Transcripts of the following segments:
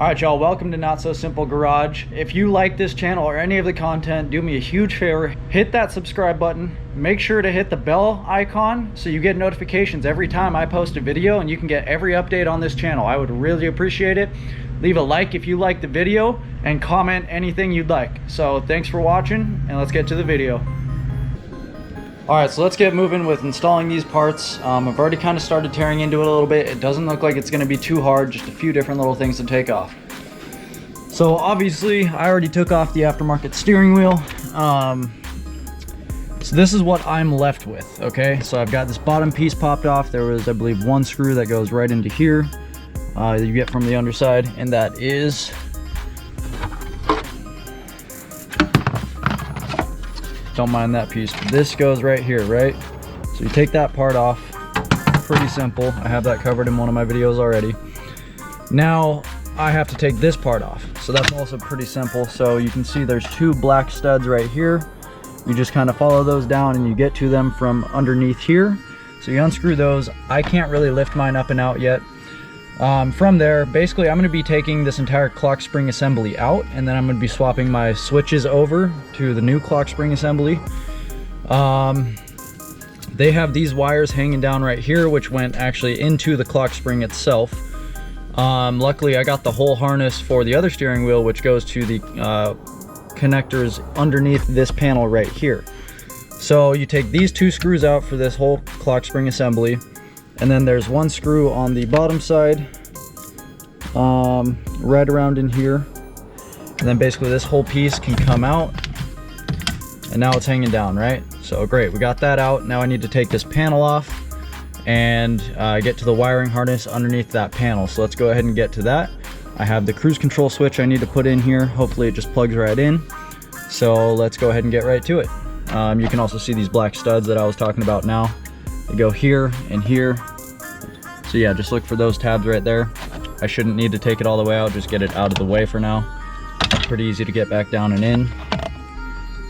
Alright y'all, welcome to Not So Simple Garage. If you like this channel or any of the content, do me a huge favor, hit that subscribe button, make sure to hit the bell icon so you get notifications every time I post a video and you can get every update on this channel. I would really appreciate it. Leave a like if you like the video and comment anything you'd like. So thanks for watching and let's get to the video. Alright, so let's get moving with installing these parts. I've already kind of started tearing into it a little bit. It doesn't look like it's going to be too hard, just a few different little things to take off. So obviously, I already took off the aftermarket steering wheel. So this is what I'm left with, okay? So I've got this bottom piece popped off. There was, I believe, one screw that goes right into here that you get from the underside, and that is... Don't mind that piece. This goes right here, right? So you take that part off. Pretty simple. I have that covered in one of my videos already. Now I have to take this part off. So that's also pretty simple. So you can see there's two black studs right here. You just kind of follow those down and you get to them from underneath here. So you unscrew those. I can't really lift mine up and out yet. From there, basically I'm going to be taking this entire clock spring assembly out, and then I'm going to be swapping my switches over to the new clock spring assembly. They have these wires hanging down right here, which went actually into the clock spring itself. Luckily I got the whole harness for the other steering wheel, which goes to the connectors underneath this panel right here. So you take these two screws out for this whole clock spring assembly. And then there's one screw on the bottom side, right around in here. And then basically this whole piece can come out. And now it's hanging down, right? So great, we got that out. Now I need to take this panel off and get to the wiring harness underneath that panel. So let's go ahead and get to that. I have the cruise control switch I need to put in here. Hopefully it just plugs right in. So let's go ahead and get right to it. You can also see these black studs that I was talking about now. They go here and here. So yeah, just look for those tabs right there. I shouldn't need to take it all the way out, just get it out of the way for now. It's pretty easy to get back down and in.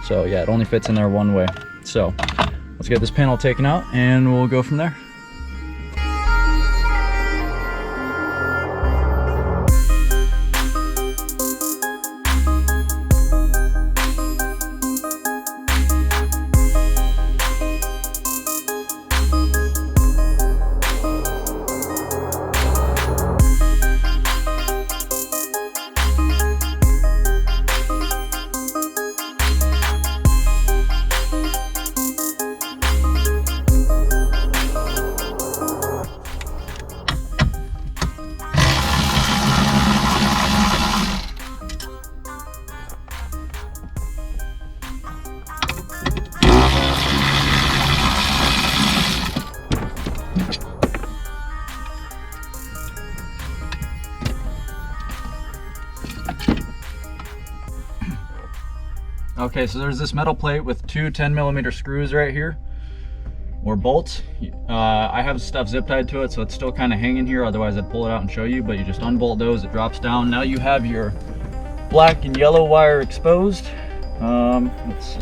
So yeah, it only fits in there one way. So let's get this panel taken out and we'll go from there. Okay, so there's this metal plate with two 10mm screws right here, or bolts. I have stuff zip tied to it, so it's still kind of hanging here, otherwise I'd pull it out and show you, but you just unbolt those, it drops down. Now you have your black and yellow wire exposed. Let's see.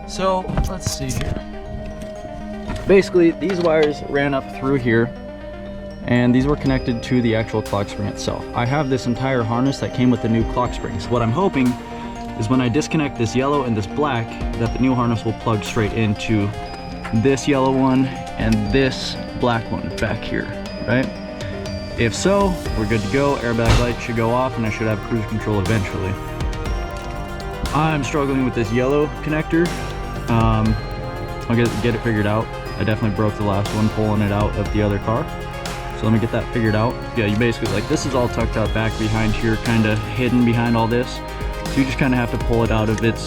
So let's see here. Basically, these wires ran up through here, and these were connected to the actual clock spring itself. I have this entire harness that came with the new clock spring. So what I'm hoping is when I disconnect this yellow and this black, that the new harness will plug straight into this yellow one and this black one back here, right? If so, we're good to go. Airbag light should go off and I should have cruise control eventually. I'm struggling with this yellow connector. I'll get it figured out. I definitely broke the last one pulling it out of the other car. So let me get that figured out. Yeah, you basically, like, this is all tucked out back behind here, kind of hidden behind all this. So you just kind of have to pull it out of its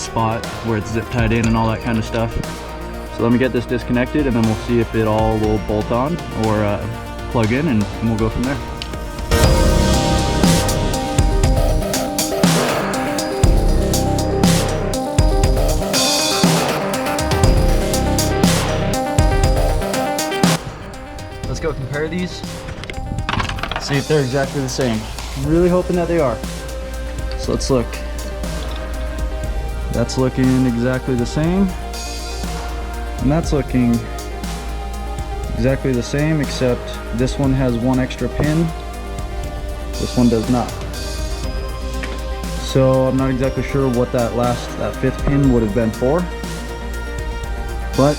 spot where it's zip tied in and all that kind of stuff. So let me get this disconnected and then we'll see if it all will bolt on or plug in, and we'll go from there. Let's go compare these, see if they're exactly the same. I'm really hoping that they are. So let's look. That's looking exactly the same. And that's looking exactly the same, except this one has one extra pin. This one does not. So I'm not exactly sure what that fifth pin would have been for. But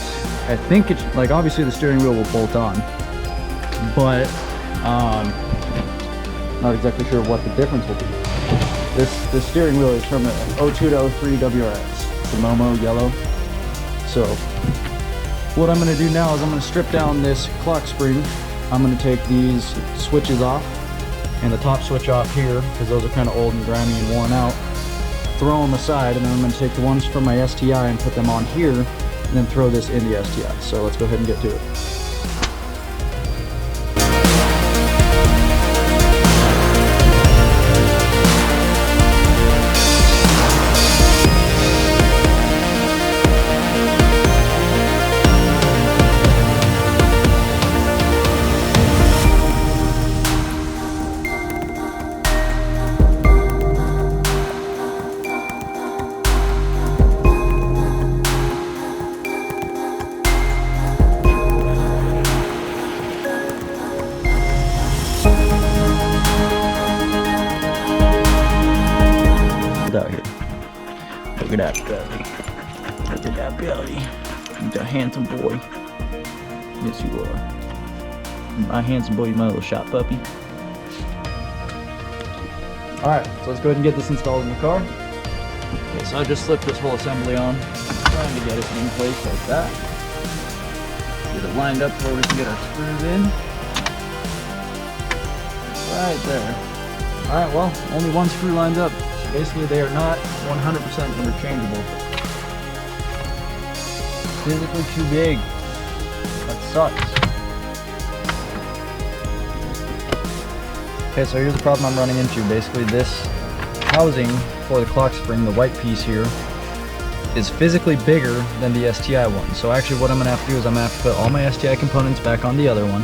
I think it's like, obviously the steering wheel will bolt on, but not exactly sure what the difference will be. This steering wheel is from an 02 to 03 WRX. It's a momo yellow. So what I'm going to do now is I'm going to strip down this clock spring. I'm going to take these switches off and the top switch off here, because those are kind of old and grimy and worn out. Throw them aside, and then I'm going to take the ones from my STI and put them on here, and then throw this in the STI. So let's go ahead and get to it. Out here. Look at that belly. Look at that belly. He's a handsome boy. Yes, you are. My handsome boy, my little shot puppy. Alright, so let's go ahead and get this installed in the car. Okay, so I just slipped this whole assembly on. Trying to get it in place like that. Get it lined up where we can get our screws in. Right there. Alright, well, only one screw lines up. Basically, they are not 100% interchangeable. Physically too big. That sucks. Okay, so here's the problem I'm running into. Basically, this housing for the clock spring, the white piece here, is physically bigger than the STI one. So actually what I'm going to have to do is I'm going to have to put all my STI components back on the other one.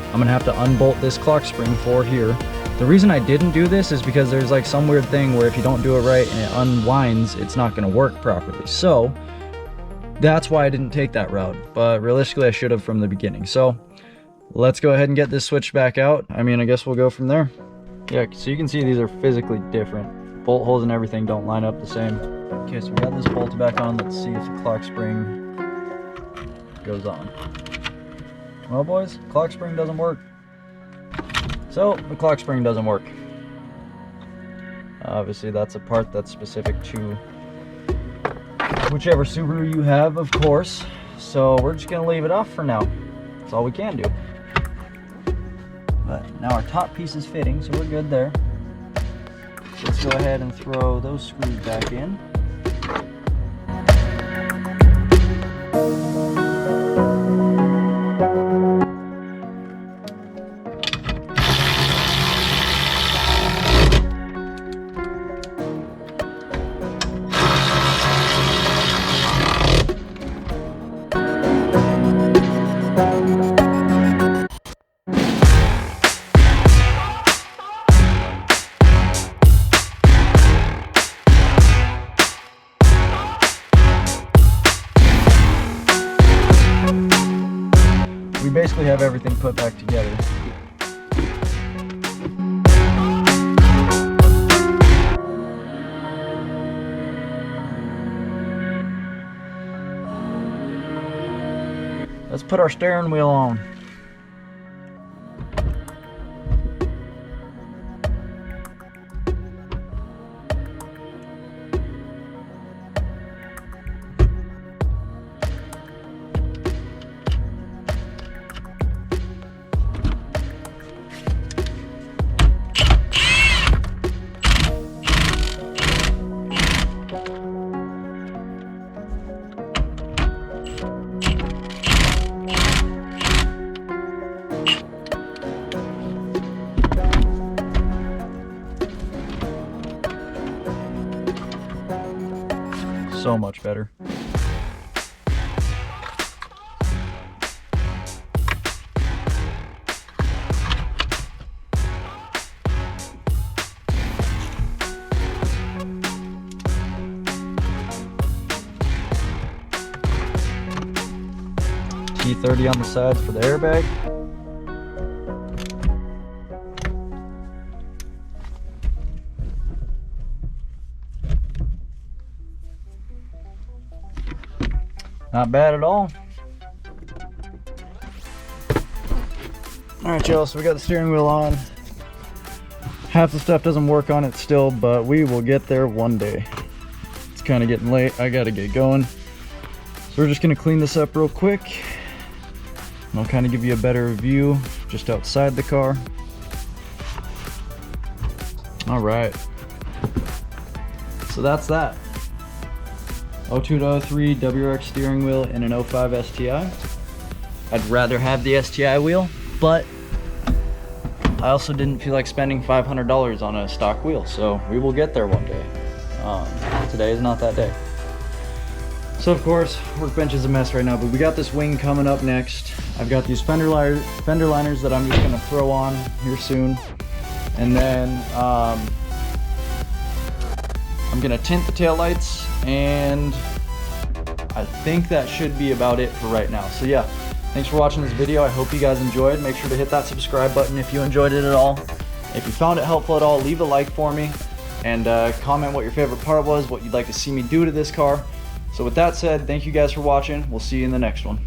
I'm going to have to unbolt this clock spring for here. The reason I didn't do this is because there's like some weird thing where if you don't do it right and it unwinds, it's not going to work properly. So that's why I didn't take that route, but realistically I should have from the beginning. So let's go ahead and get this switch back out. I mean, I guess we'll go from there. Yeah, so you can see these are physically different. Bolt holes and everything don't line up the same. Okay, so we got this bolt back on. Let's see if the clock spring goes on. Well, boys, clock spring doesn't work. So the clock spring doesn't work. Obviously that's a part that's specific to whichever Subaru you have, of course. So we're just gonna leave it off for now. That's all we can do. But now our top piece is fitting, so we're good there. Let's go ahead and throw those screws back in. We basically have everything put back together. Let's put our steering wheel on. So much better. E30 on the sides for the airbag. Not bad at all. Alright y'all, so we got the steering wheel on. Half the stuff doesn't work on it still, but we will get there one day. It's kind of getting late, I gotta get going. So we're just gonna clean this up real quick. And I'll kind of give you a better view just outside the car. Alright. So that's that. 02 to 03 WRX steering wheel in an 05 STI. I'd rather have the STI wheel, but I also didn't feel like spending $500 on a stock wheel, so we will get there one day. Today is not that day. So of course, workbench is a mess right now, but we got this wing coming up next. I've got these fender liners that I'm just gonna throw on here soon. And then I'm gonna tint the taillights, and I think that should be about it for right now. So yeah, thanks for watching this video. I hope you guys enjoyed. Make sure to hit that subscribe button if you enjoyed it at all. If you found it helpful at all, leave a like for me, and comment what your favorite part was, what you'd like to see me do to this car. So with that said, thank you guys for watching. We'll see you in the next one.